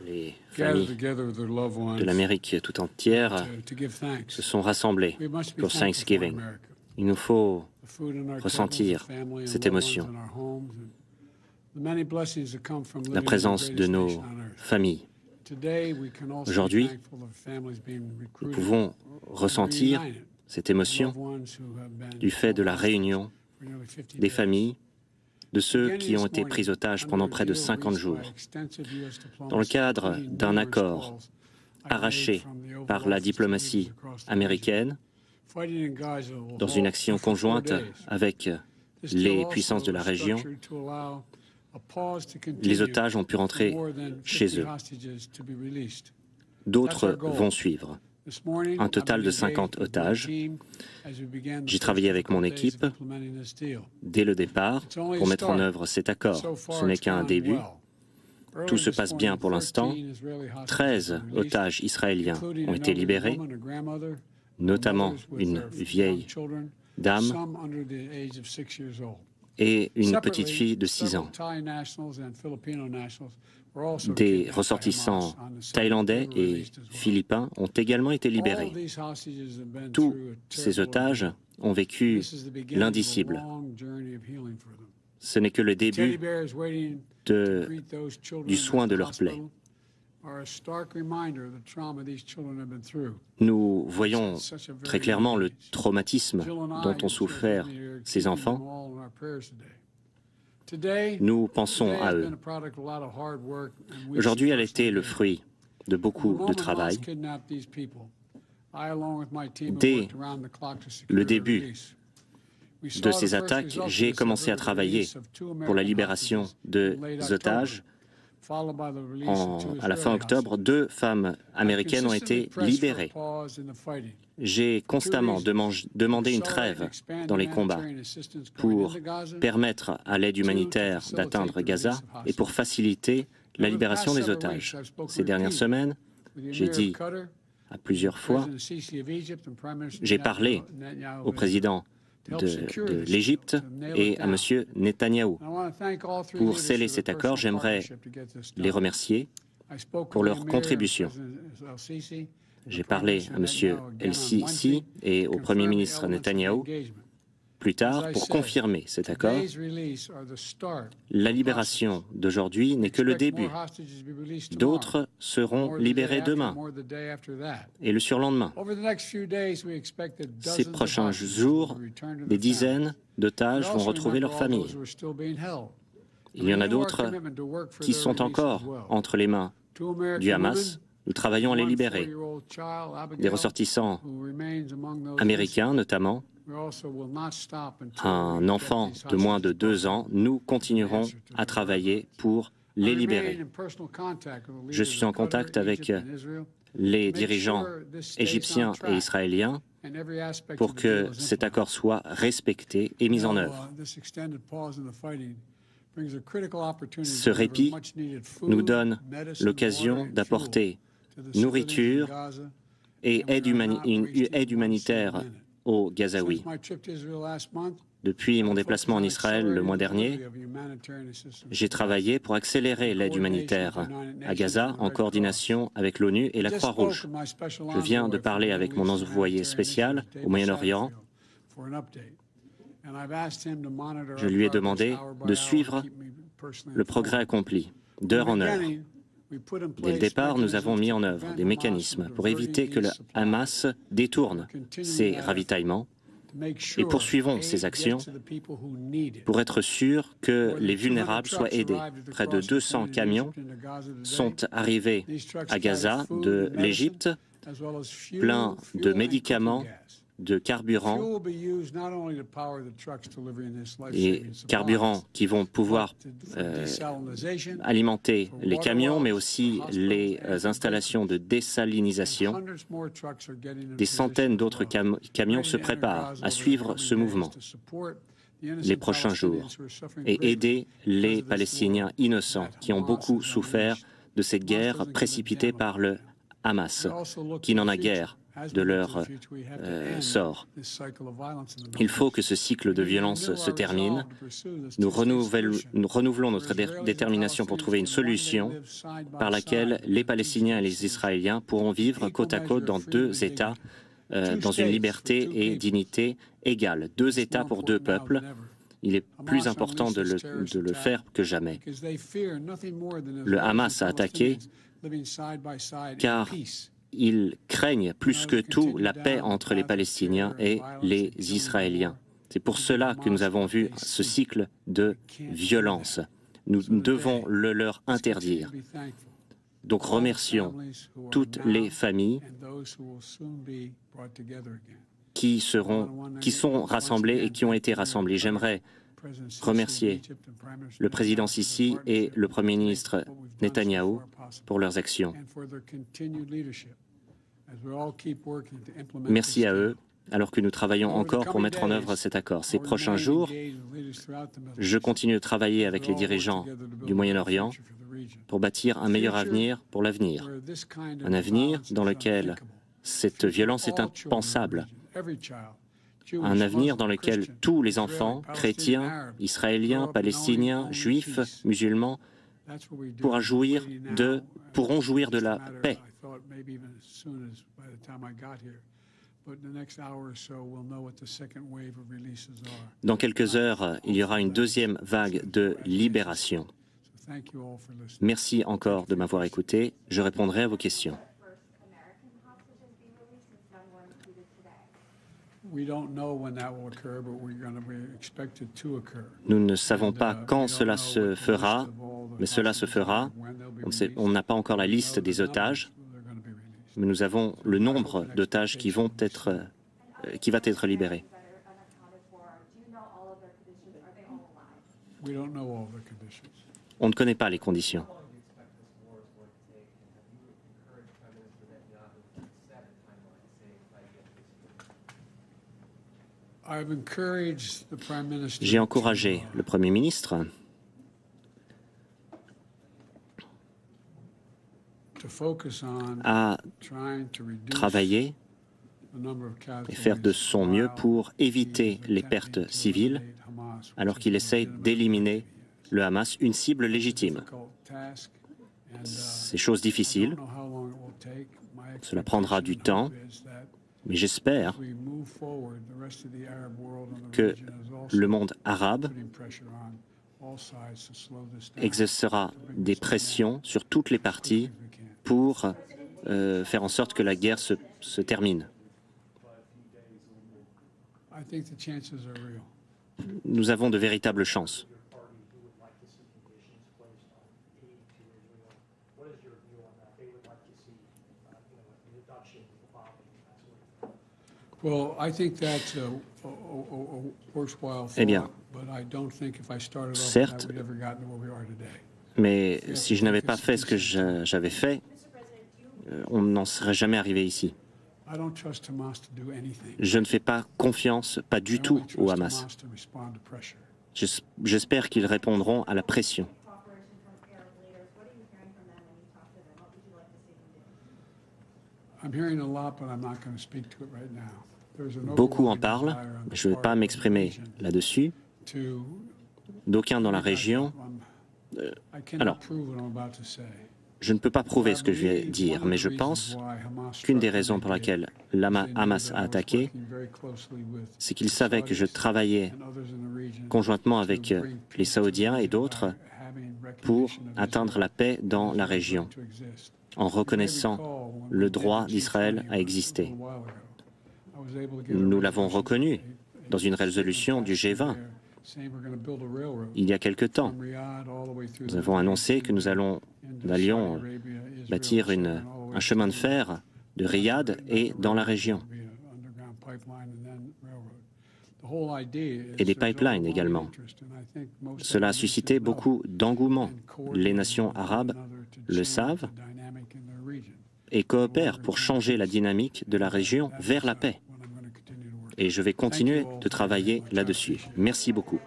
Les familles de l'Amérique tout entière se sont rassemblées pour Thanksgiving. Il nous faut ressentir cette émotion, la présence de nos familles. Aujourd'hui, nous pouvons ressentir cette émotion du fait de la réunion des familles de ceux qui ont été pris otages pendant près de 50 jours. Dans le cadre d'un accord arraché par la diplomatie américaine, dans une action conjointe avec les puissances de la région, les otages ont pu rentrer chez eux. D'autres vont suivre. Un total de 50 otages. J'ai travaillé avec mon équipe dès le départ pour mettre en œuvre cet accord. Ce n'est qu'un début. Tout se passe bien pour l'instant. 13 otages israéliens ont été libérés, notamment une vieille dame et une petite fille de 6 ans. Des ressortissants thaïlandais et philippins ont également été libérés. Tous ces otages ont vécu l'indicible. Ce n'est que le début du soin de leur plaie. Nous voyons très clairement le traumatisme dont ont souffert ces enfants. Nous pensons à eux. Aujourd'hui, elle était le fruit de beaucoup de travail. Dès le début de ces attaques, j'ai commencé à travailler pour la libération des otages. À la fin octobre, 2 femmes américaines ont été libérées. J'ai constamment demandé une trêve dans les combats pour permettre à l'aide humanitaire d'atteindre Gaza et pour faciliter la libération des otages. Ces dernières semaines, j'ai dit à plusieurs fois, j'ai parlé au président de l'Égypte et à M. Netanyahou. Pour sceller cet accord, j'aimerais les remercier pour leur contribution. J'ai parlé à M. El-Sisi et au Premier ministre Netanyahou plus tard pour confirmer cet accord. La libération d'aujourd'hui n'est que le début. D'autres seront libérés demain et le surlendemain. Ces prochains jours, des dizaines d'otages vont retrouver leurs familles. Il y en a d'autres qui sont encore entre les mains du Hamas. Nous travaillons à les libérer. Des ressortissants américains notamment, un enfant de moins de 2 ans, nous continuerons à travailler pour les libérer. Je suis en contact avec les dirigeants égyptiens et israéliens pour que cet accord soit respecté et mis en œuvre. Ce répit nous donne l'occasion d'apporter nourriture et une aide humanitaire aux Gazaouis. Depuis mon déplacement en Israël le mois dernier, j'ai travaillé pour accélérer l'aide humanitaire à Gaza en coordination avec l'ONU et la Croix-Rouge. Je viens de parler avec mon envoyé spécial au Moyen-Orient. Je lui ai demandé de suivre le progrès accompli, d'heure en heure. Dès le départ, nous avons mis en œuvre des mécanismes pour éviter que le Hamas détourne ses ravitaillements et poursuivons ces actions pour être sûrs que les vulnérables soient aidés. Près de 200 camions sont arrivés à Gaza de l'Égypte, pleins de médicaments, de carburant, et carburants qui vont pouvoir alimenter les camions, mais aussi les installations de désalinisation. Des centaines d'autres camions se préparent à suivre ce mouvement les prochains jours et aider les Palestiniens innocents qui ont beaucoup souffert de cette guerre précipitée par le Hamas, qui n'en a guère de leur sort. Il faut que ce cycle de violence se termine. Nous renouvelons notre détermination pour trouver une solution par laquelle les Palestiniens et les Israéliens pourront vivre côte à côte dans deux États, dans une liberté et dignité égales. Deux États pour deux peuples. Il est plus important de le faire que jamais. Le Hamas a attaqué car ils craignent plus que tout la paix entre les Palestiniens et les Israéliens. C'est pour cela que nous avons vu ce cycle de violence. Nous devons le leur interdire. Donc remercions toutes les familles qui sont rassemblées et qui ont été rassemblées. J'aimerais remercier le président Sisi et le Premier ministre Netanyahou pour leurs actions. Merci à eux, alors que nous travaillons encore pour mettre en œuvre cet accord. Ces prochains jours, je continue de travailler avec les dirigeants du Moyen-Orient pour bâtir un meilleur avenir pour l'avenir. Un avenir dans lequel cette violence est impensable. Un avenir dans lequel tous les enfants, chrétiens, israéliens, palestiniens, juifs, musulmans, pourront jouir de la paix. Dans quelques heures, il y aura une deuxième vague de libération. Merci encore de m'avoir écouté. Je répondrai à vos questions. Nous ne savons pas quand cela se fera, mais cela se fera. On n'a pas encore la liste des otages, mais nous avons le nombre d'otages qui va être libéré. On ne connaît pas les conditions. J'ai encouragé le Premier ministre à travailler et faire de son mieux pour éviter les pertes civiles alors qu'il essaye d'éliminer le Hamas, une cible légitime. C'est chose difficile, cela prendra du temps, mais j'espère que le monde arabe exercera des pressions sur toutes les parties pour faire en sorte que la guerre se termine. Nous avons de véritables chances. Eh bien, certes, mais si je n'avais pas fait ce que j'avais fait, on n'en serait jamais arrivé ici. Je ne fais pas confiance, pas du tout, au Hamas. J'espère qu'ils répondront à la pression. Beaucoup en parlent, mais je ne vais pas m'exprimer là-dessus. D'aucuns dans la région... alors, je ne peux pas prouver ce que je vais dire, mais je pense qu'une des raisons pour laquelle Hamas a attaqué, c'est qu'il savait que je travaillais conjointement avec les Saoudiens et d'autres pour atteindre la paix dans la région, en reconnaissant le droit d'Israël à exister. Nous l'avons reconnu dans une résolution du G20 il y a quelque temps. Nous avons annoncé que nous allions bâtir un chemin de fer de Riyad et dans la région. Et des pipelines également. Cela a suscité beaucoup d'engouement. Les nations arabes le savent et coopèrent pour changer la dynamique de la région vers la paix. Et je vais continuer de travailler là-dessus. Merci beaucoup.